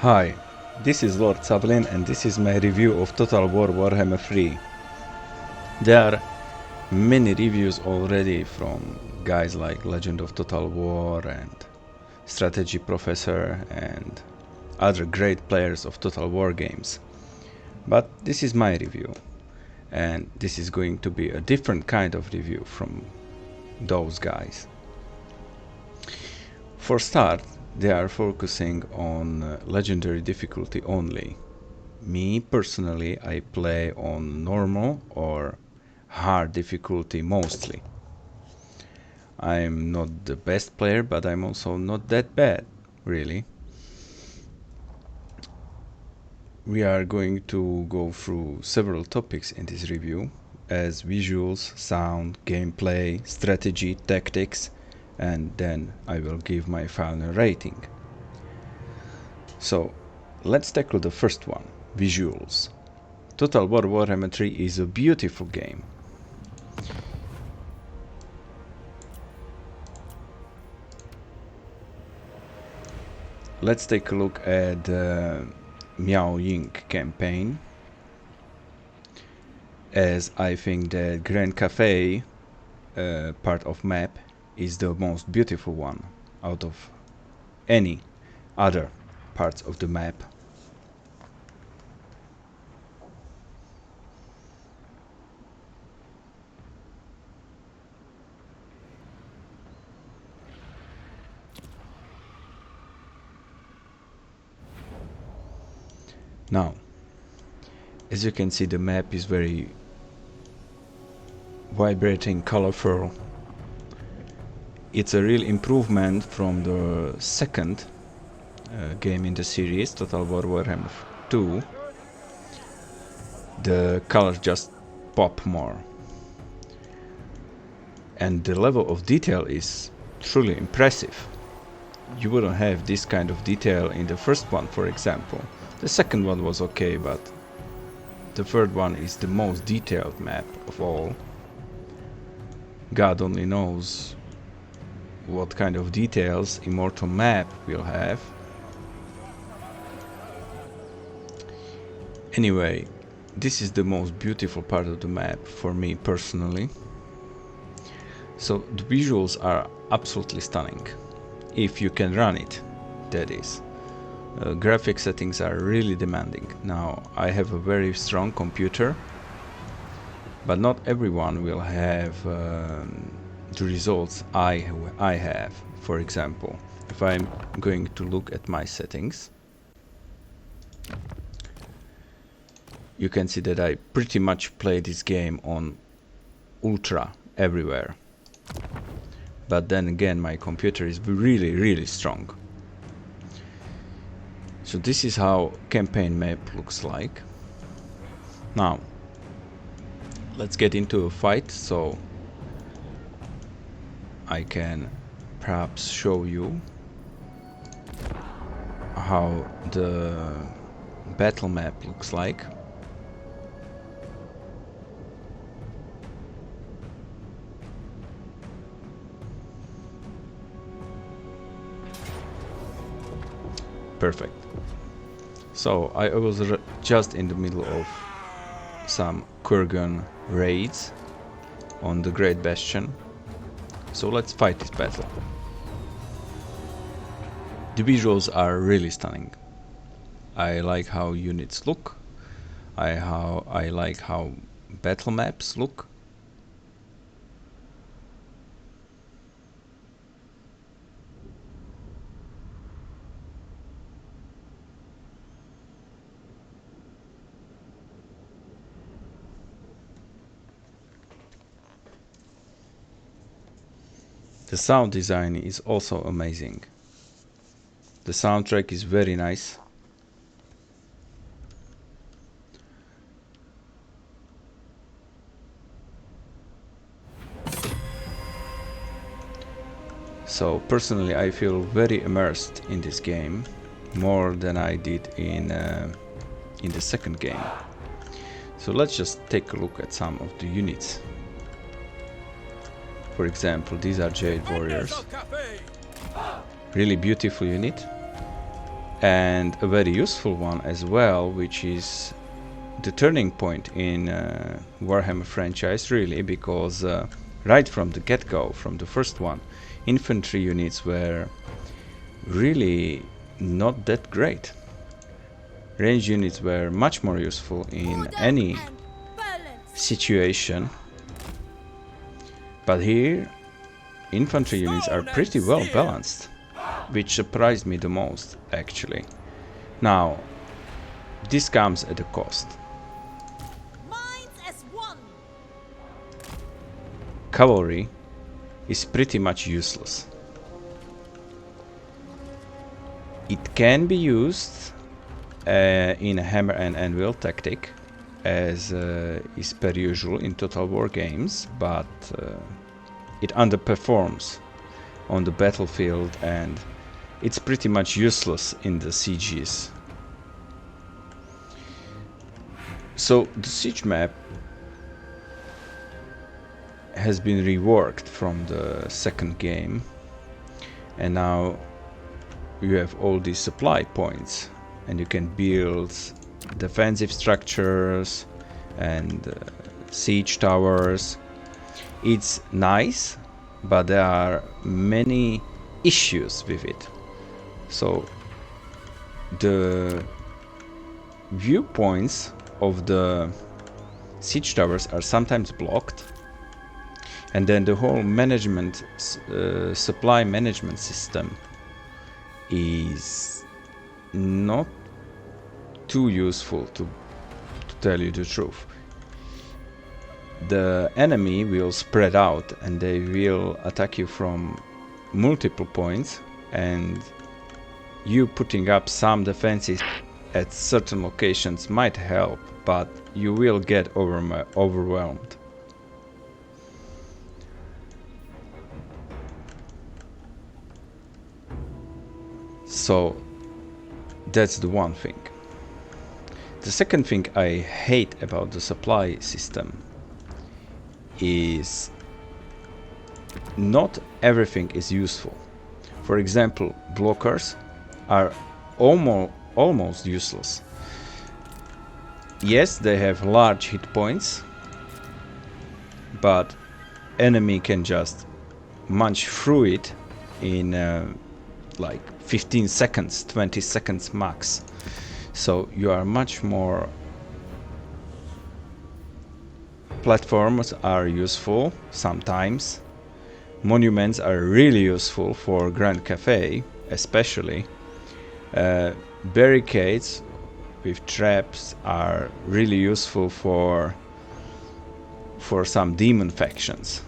Hi, this is Lord Sablin and this is my review of Total War Warhammer 3. There are many reviews already from guys like Legend of Total War and Strategy Professor and other great players of Total War games. But this is my review, and this is going to be a different kind of review from those guys. For start, they are focusing on legendary difficulty only. Me personally, I play on normal or hard difficulty mostly. I'm not the best player, but I'm also not that bad, really. We are going to go through several topics in this review, as visuals, sound, gameplay, strategy, tactics, and then I will give my final rating. So, let's tackle the first one, visuals. Total War Warhammer 3 is a beautiful game. Let's take a look at the Kislov campaign, as I think the Grand Cafe part of map is the most beautiful one out of any other parts of the map. Now, as you can see, the map is very vibrating, colorful. It's a real improvement from the second game in the series, Total War Warhammer 2. The colors just pop more. And the level of detail is truly impressive. You wouldn't have this kind of detail in the first one, for example. The second one was okay, but the third one is the most detailed map of all. God only knows what kind of details Immortal map will have. Anyway, this is the most beautiful part of the map for me personally. So the visuals are absolutely stunning, if you can run it, that is. Graphic settings are really demanding. Now, I have a very strong computer, but not everyone will have the results I have. For example, if I'm going to look at my settings, you can see that I pretty much play this game on ultra everywhere. But then again, my computer is really strong. So this is how campaign map looks like. Now, let's get into a fight, so I can perhaps show you how the battle map looks like. Perfect. So I was just in the middle of some Kurgan raids on the Great Bastion. So let's fight this battle. The visuals are really stunning. I like how units look. I like how battle maps look. The sound design is also amazing. The soundtrack is very nice. So personally, I feel very immersed in this game, more than I did in the second game. So let's just take a look at some of the units. For example, these are Jade Warriors. Really beautiful unit. And a very useful one as well, which is the turning point in Warhammer franchise, really, because right from the get-go, from the first one, infantry units were really not that great. Range units were much more useful in any situation, but here infantry units are pretty well balanced, which surprised me the most, actually. Now, this comes at a cost. Cavalry is pretty much useless. It can be used in a hammer and anvil tactic, as is per usual in Total War games, but it underperforms on the battlefield and it's pretty much useless in the sieges. So the siege map has been reworked from the second game, and now you have all these supply points and you can build defensive structures and siege towers. It's nice, but there are many issues with it. So the viewpoints of the siege towers are sometimes blocked, and then the whole management supply management system is not too useful, to tell you the truth. The enemy will spread out and they will attack you from multiple points, and you putting up some defenses at certain locations might help, but you will get overwhelmed. So that's the one thing. The second thing I hate about the supply system is not everything is useful. For example, blockers are almost useless. Yes, they have large hit points, but enemy can just munch through it in like 15 seconds, 20 seconds max. So you are much more... Platforms are useful sometimes. Monuments are really useful for Grand Cafe, especially. Barricades with traps are really useful for some demon factions,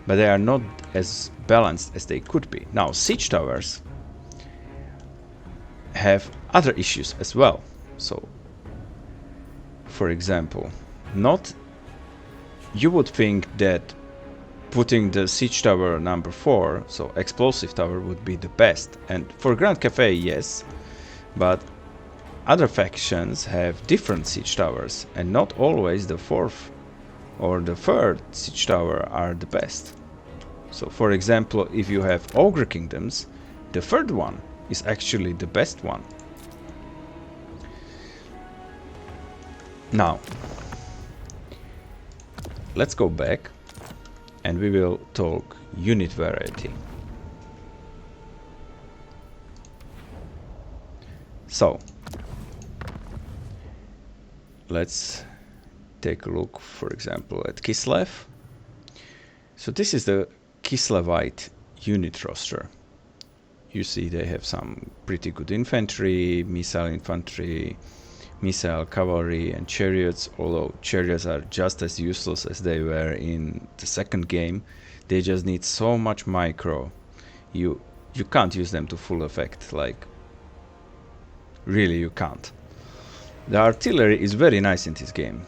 but they are not as balanced as they could be. Now, siege towers have other issues as well. So, for example, you would think that putting the siege tower number 4, so explosive tower, would be the best. And for Grand Cafe, yes, but other factions have different siege towers, and not always the 4th or the 3rd siege tower are the best. So, for example, if you have Ogre Kingdoms, the 3rd one is actually the best one. Now, let's go back and we will talk unit variety. So, let's take a look, for example, at Kislev. So this is the Kislavite unit roster. You see they have some pretty good infantry, missile cavalry and chariots, although chariots are just as useless as they were in the second game. They just need so much micro. You can't use them to full effect, like really you can't. The artillery is very nice in this game.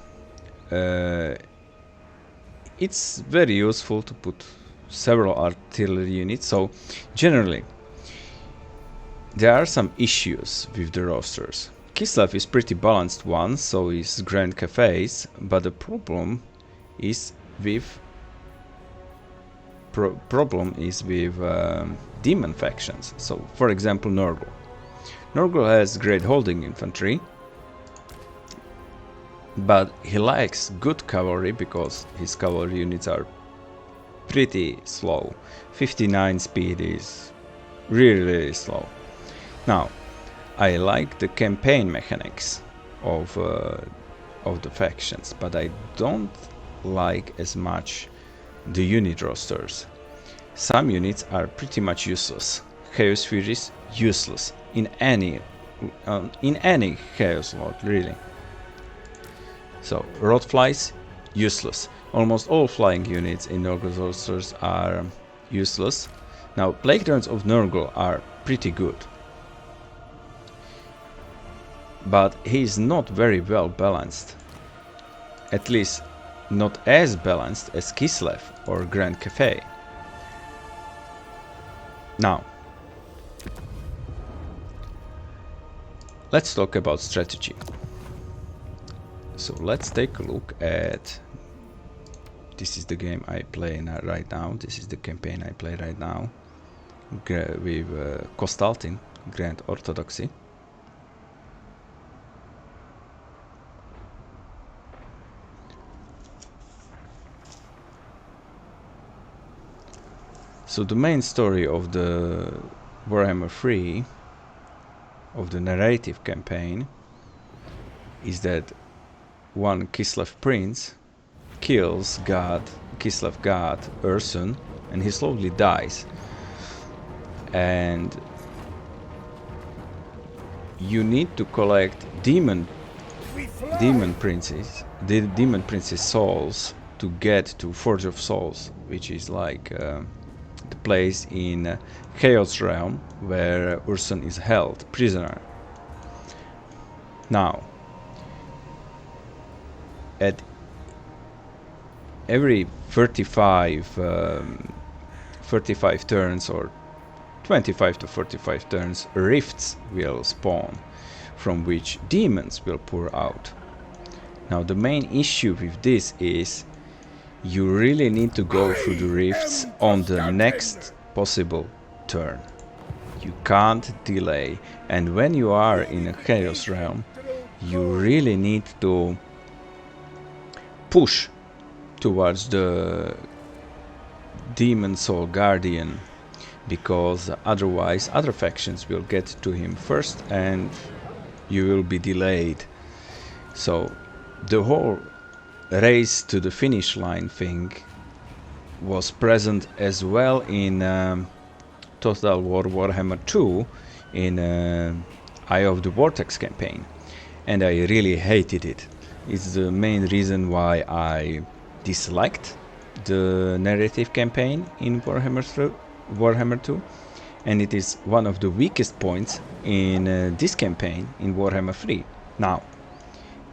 It's very useful to put several artillery units, so generally there are some issues with the rosters. Kislev is pretty balanced one, so is Grand Cafes, but the problem is with demon factions. So, for example, Nurgle. Norgul has great holding infantry, but he lacks good cavalry because his cavalry units are pretty slow. 59 speed is really slow. Now, I like the campaign mechanics of the factions, but I don't like as much the unit rosters. Some units are pretty much useless. Chaos Furies useless in any chaos lord, really. So Roadflies useless. Almost all flying units in Nurgle's rosters are useless. Now Plague Drones of Nurgle are pretty good, but he is not very well balanced. At least not as balanced as Kislev or Grand Cafe. Now, let's talk about strategy. So let's take a look at... This is the game I play right now. This is the campaign I play right now. With Kostaltin, Grand Orthodoxy. So the main story of the Warhammer 3, of the narrative campaign, is that one Kislov prince kills Kislov god Ursun, and he slowly dies. And you need to collect demon princes souls to get to Forge of Souls, which is like the place in Chaos Realm where Ursun is held prisoner. Now, at every 35 turns or 25 to 45 turns, rifts will spawn from which demons will pour out. Now the main issue with this is you really need to go through the rifts on the next possible turn. You can't delay, and when you are in a Chaos Realm, you really need to push towards the Demon Soul Guardian, because otherwise other factions will get to him first and you will be delayed. So the whole race to the finish line thing was present as well in Total War Warhammer 2 in Eye of the Vortex campaign, and I really hated it. It's the main reason why I disliked the narrative campaign in Warhammer 2, and it is one of the weakest points in this campaign in Warhammer 3. Now,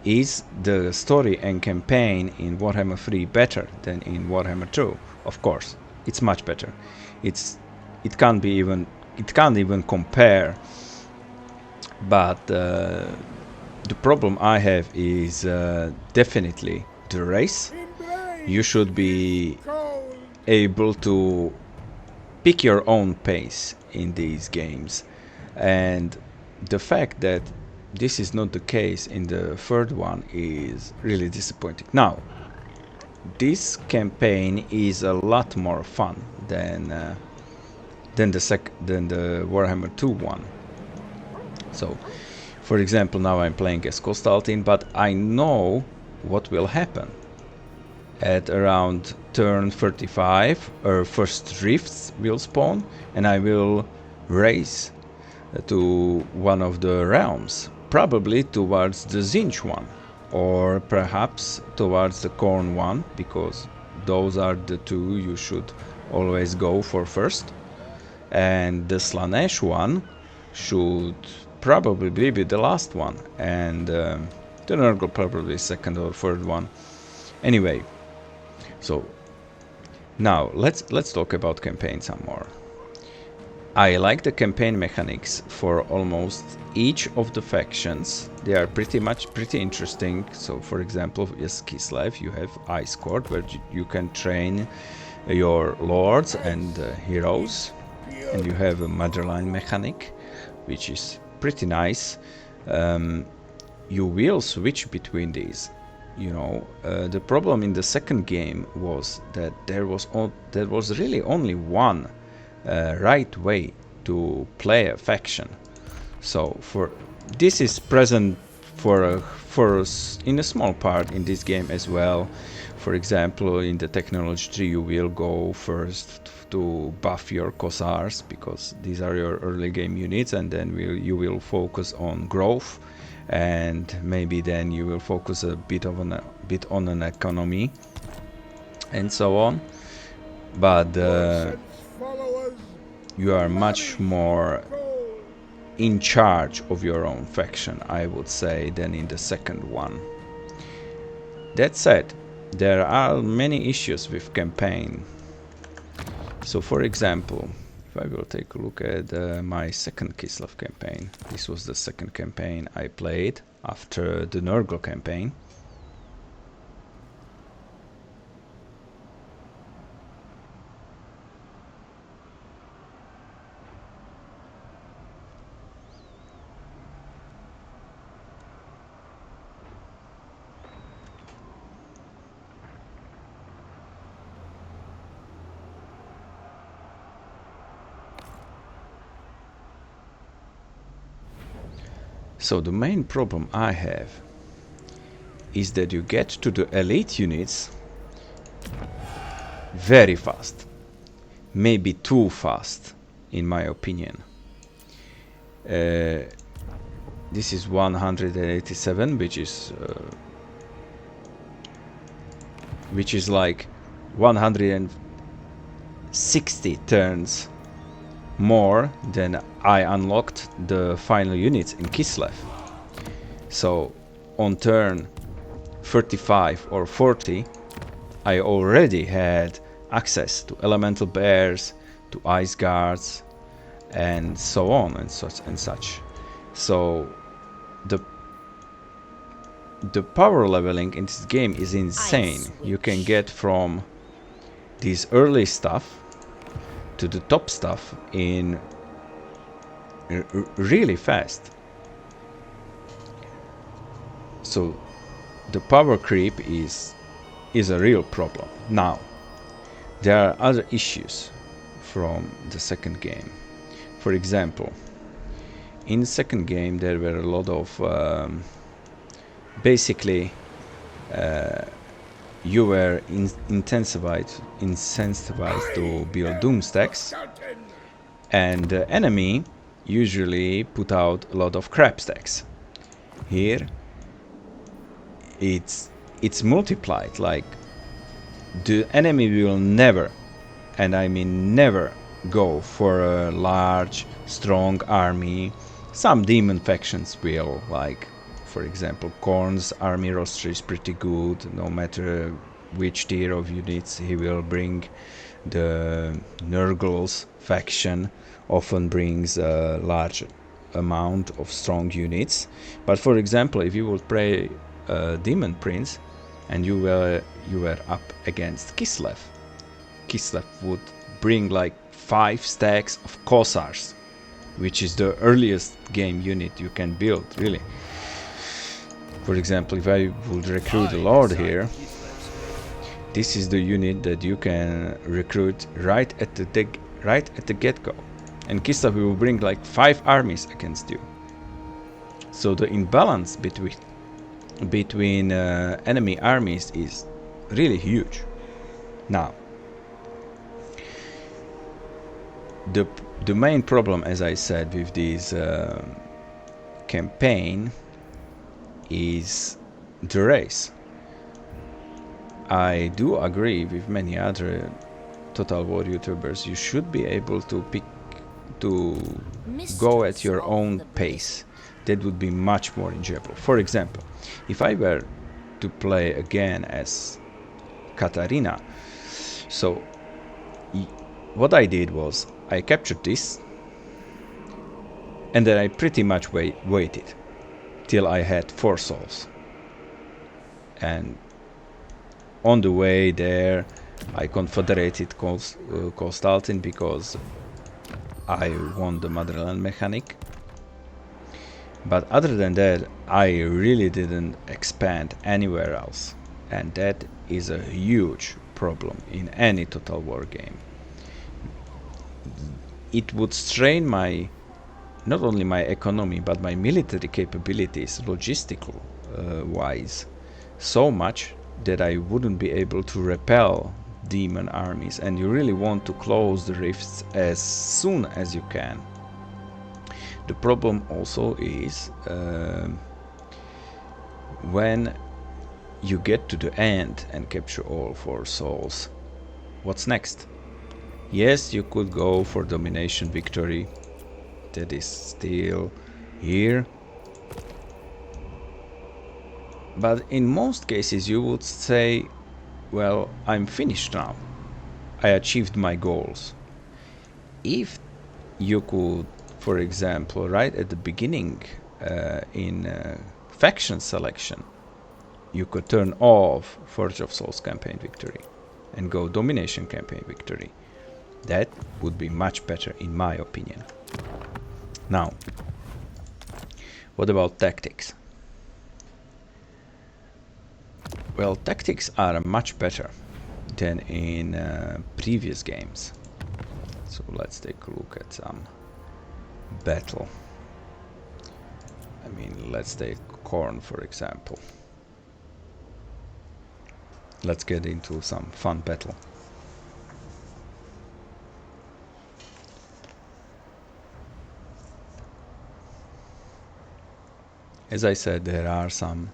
is the story and campaign in Warhammer 3 better than in Warhammer 2? Of course, it's much better. It can't even compare. But the problem I have is definitely the race. You should be able to pick your own pace in these games, and the fact that this is not the case in the third one is really disappointing. Now, this campaign is a lot more fun than the Warhammer 2 one. So, for example, now I'm playing as Kostaltin, but I know what will happen. At around turn 35, our first rifts will spawn, and I will race to one of the realms, probably towards the Zinch one, or perhaps towards the Khorne one, because those are the two you should always go for first. And the Slanesh one should probably be the last one, and the Nurgle probably second or third one. Anyway, so now let's talk about campaign some more. I like the campaign mechanics for almost each of the factions. They are pretty interesting. So, for example, yes, Kislev, you have Ice Court, where you can train your lords and heroes, and you have a Motherline mechanic, which is pretty nice. You will switch between these. You know, the problem in the second game was that there was really only one right way to play a faction. So this is present for us in a small part in this game as well. For example, in the technology tree, you will go first to buff your Kossars, because these are your early game units, and then you will focus on growth, and maybe then you will focus a bit on an economy, and so on. But you are much more in charge of your own faction, I would say, than in the second one. That said, there are many issues with campaign. So for example, if I will take a look at my second Kislov campaign, this was the second campaign I played after the Nurgle campaign. So the main problem I have is that you get to the elite units very fast. Maybe too fast, in my opinion. This is 187, which is like 160 turns more than I unlocked the final units in Kislev. So on turn 35 or 40 I already had access to elemental bears, to ice guards, and so on and such. So the power leveling in this game is insane. You can get from this early stuff to the top stuff in really fast. So the power creep is a real problem. Now, there are other issues from the second game. For example, in the second game there were a lot of basically you were incentivized to build doom stacks, and the enemy usually put out a lot of crap stacks. Here it's multiplied. Like, the enemy will never, and I mean never, go for a large strong army. Some demon factions will, like for example Korn's army roster is pretty good, no matter which tier of units he will bring. The Nurgle's faction often brings a large amount of strong units. But for example, if you would play Demon Prince and you were up against Kislev would bring like 5 stacks of Kossars, which is the earliest game unit you can build, really. For example, if I would recruit a Lord here, this is the unit that you can recruit right at the get-go, and Kislev will bring like 5 armies against you. So the imbalance between enemy armies is really huge. Now, the main problem, as I said, with this campaign is the race. I do agree with many other Total War YouTubers. You should be able to go at your own pace. That would be much more enjoyable. For example, if I were to play again as Katarina, so what I did was I captured this, and then I pretty much waited till I had 4 souls, and on the way there I confederated Kostaltin because I won the Motherland mechanic. But other than that, I really didn't expand anywhere else, and that is a huge problem in any Total War game. It would strain my, not only my economy, but my military capabilities, logistical wise, so much that I wouldn't be able to repel demon armies, and you really want to close the rifts as soon as you can. The problem also is when you get to the end and capture all 4 souls, what's next? Yes, you could go for domination victory, that is still here, but in most cases you would say, well, I'm finished now, I achieved my goals. If you could, for example, right at the beginning in faction selection, you could turn off Forge of Souls campaign victory and go domination campaign victory. That would be much better in my opinion. Now, what about tactics? Well, tactics are much better than in previous games. So let's take a look at some battle. I mean, let's take Khorne for example. Let's get into some fun battle. As I said, there are some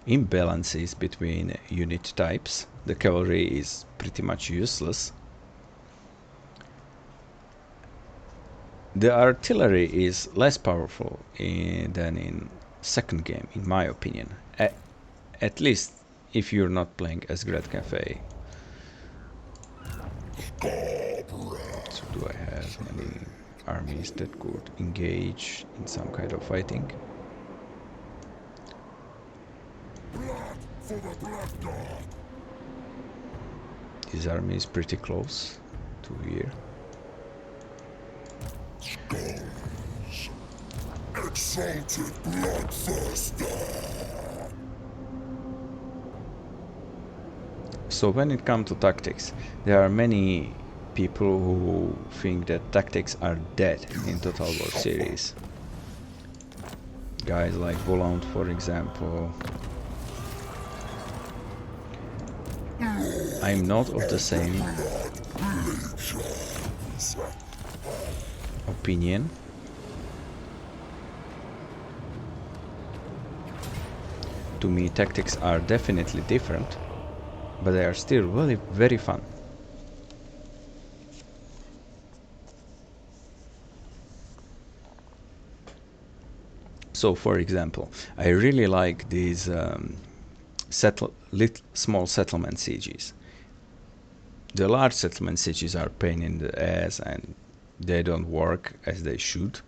imbalances between unit types. The cavalry is pretty much useless. The artillery is less powerful than in second game, in my opinion. At least if you're not playing as Great Cafe. So do I have many armies that could engage in some kind of fighting? This army is pretty close to here. Exalted bloodthirster. So when it comes to tactics, there are many people who think that tactics are dead in Total War series. Guys like Volant, for example. I'm not of the same opinion. To me, tactics are definitely different, but they are still really very fun. So, for example, I really like these small settlement sieges. The large settlement sieges are a pain in the ass and they don't work as they should.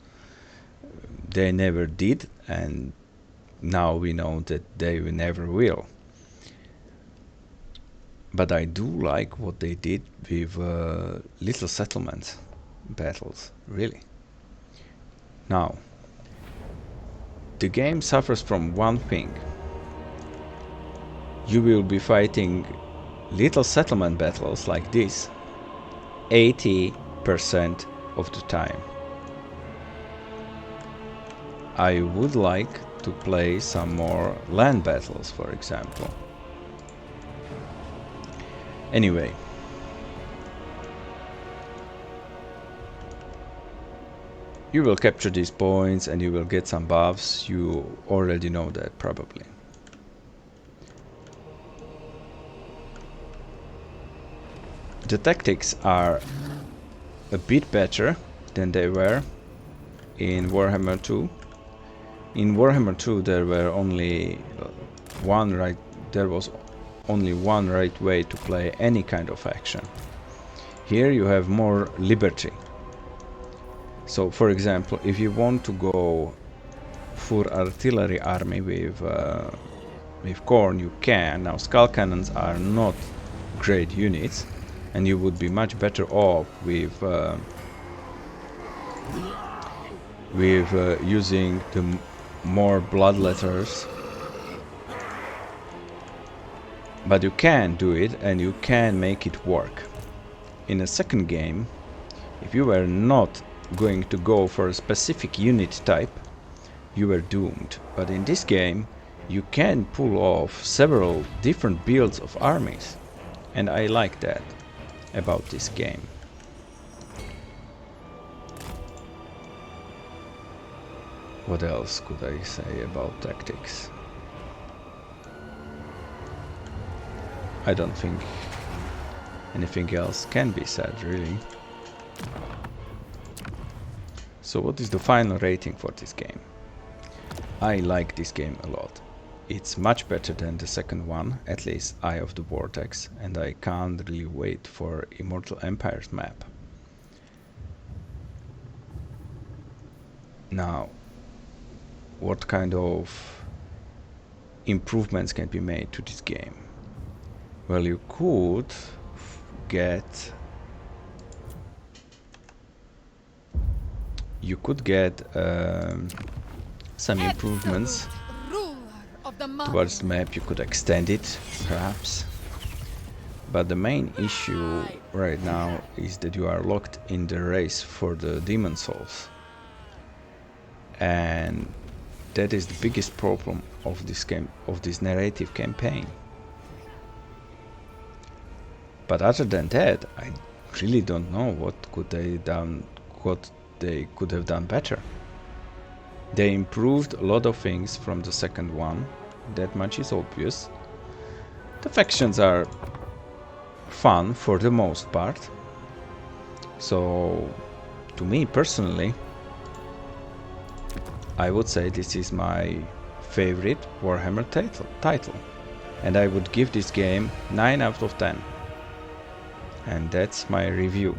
They never did, and now we know that they never will. But I do like what they did with little settlement battles, really. Now, the game suffers from one thing. You will be fighting little settlement battles like this 80% of the time. I would like to play some more land battles, for example. Anyway, you will capture these points and you will get some buffs. You already know that probably. The tactics are a bit better than they were in Warhammer 2. In Warhammer 2 there was only one right way to play any kind of action. Here you have more liberty. So for example, if you want to go full artillery army with Khorne, you can. Now skull cannons are not great units, and you would be much better off with using the more blood letters. But you can do it and you can make it work. In a second game, if you were not going to go for a specific unit type, you were doomed. But in this game, you can pull off several different builds of armies. And I like that about this game. What else could I say about tactics? I don't think anything else can be said, really. So what is the final rating for this game? I like this game a lot. It's much better than the second one, at least Eye of the Vortex, and I can't really wait for Immortal Empire's map. Now, what kind of improvements can be made to this game? Well, you could get some improvements towards the map. You could extend it, perhaps. But the main issue right now is that you are locked in the race for the Demon Souls. And that is the biggest problem of this game, of this narrative campaign. But other than that, I really don't know what they could have done better. They improved a lot of things from the second one, that much is obvious. The factions are fun for the most part. So, to me personally, I would say this is my favorite Warhammer title. And I would give this game 9 out of 10. And that's my review.